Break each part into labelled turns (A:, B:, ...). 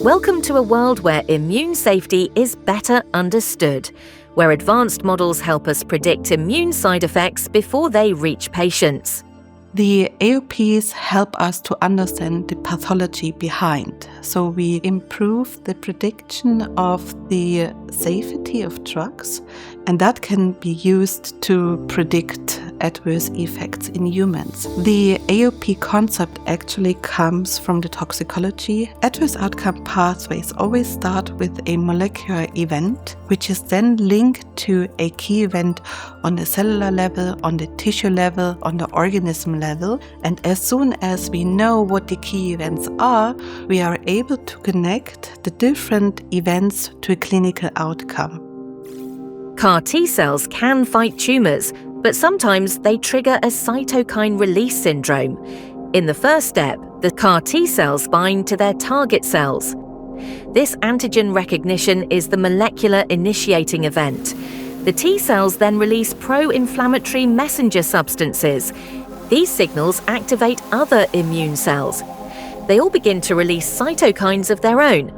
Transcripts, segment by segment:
A: Welcome to a world where immune safety is better understood, where advanced models help us predict immune side effects before they reach patients.
B: The AOPs help us to understand the pathology behind, so we improve the prediction of the safety of drugs, and that can be used to predict adverse effects in humans. The AOP concept actually comes from the toxicology. Adverse outcome pathways always start with a molecular event, which is then linked to a key event on the cellular level, on the tissue level, on the organism level. And as soon as we know what the key events are, we are able to connect the different events to a clinical outcome.
A: CAR T-cells can fight tumours, but sometimes they trigger a cytokine release syndrome. In the first step, the CAR T-cells bind to their target cells. This antigen recognition is the molecular initiating event. The T-cells then release pro-inflammatory messenger substances. These signals activate other immune cells. They all begin to release cytokines of their own.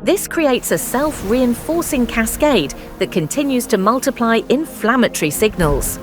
A: This creates a self-reinforcing cascade that continues to multiply inflammatory signals.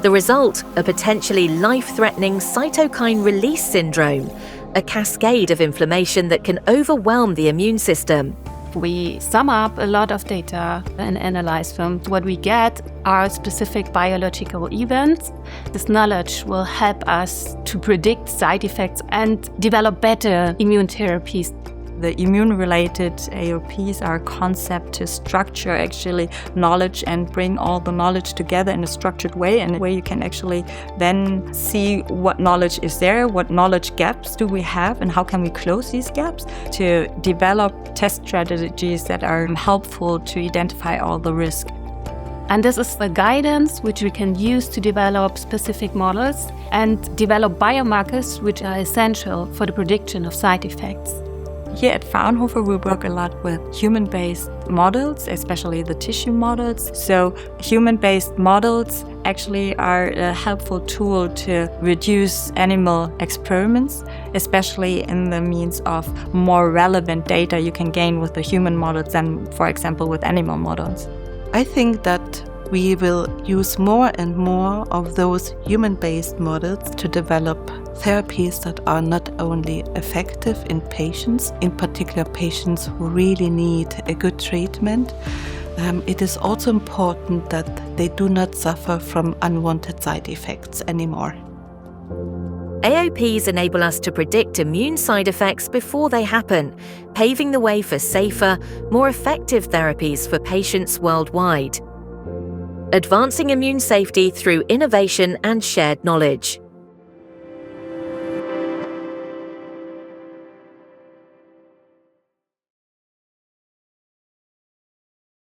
A: The result, a potentially life-threatening cytokine release syndrome, a cascade of inflammation that can overwhelm the immune system.
C: We sum up a lot of data and analyze them. What we get are specific biological events. This knowledge will help us to predict side effects and develop better immune therapies.
D: The immune-related AOPs are a concept to structure actually knowledge and bring all the knowledge together in a structured way, and where you can actually then see what knowledge is there, what knowledge gaps do we have, and how can we close these gaps to develop test strategies that are helpful to identify all the risk.
C: And this is the guidance which we can use to develop specific models and develop biomarkers which are essential for the prediction of side effects.
D: Here at Fraunhofer, we work a lot with human-based models, especially the tissue models. So human-based models actually are a helpful tool to reduce animal experiments, especially in the means of more relevant data you can gain with the human models than, for example, with animal models.
B: I think that we will use more and more of those human-based models to develop therapies that are not only effective in patients, in particular patients who really need a good treatment. It is also important that they do not suffer from unwanted side effects anymore.
A: AOPs enable us to predict immune side effects before they happen, paving the way for safer, more effective therapies for patients worldwide. Advancing immune safety through innovation and shared knowledge.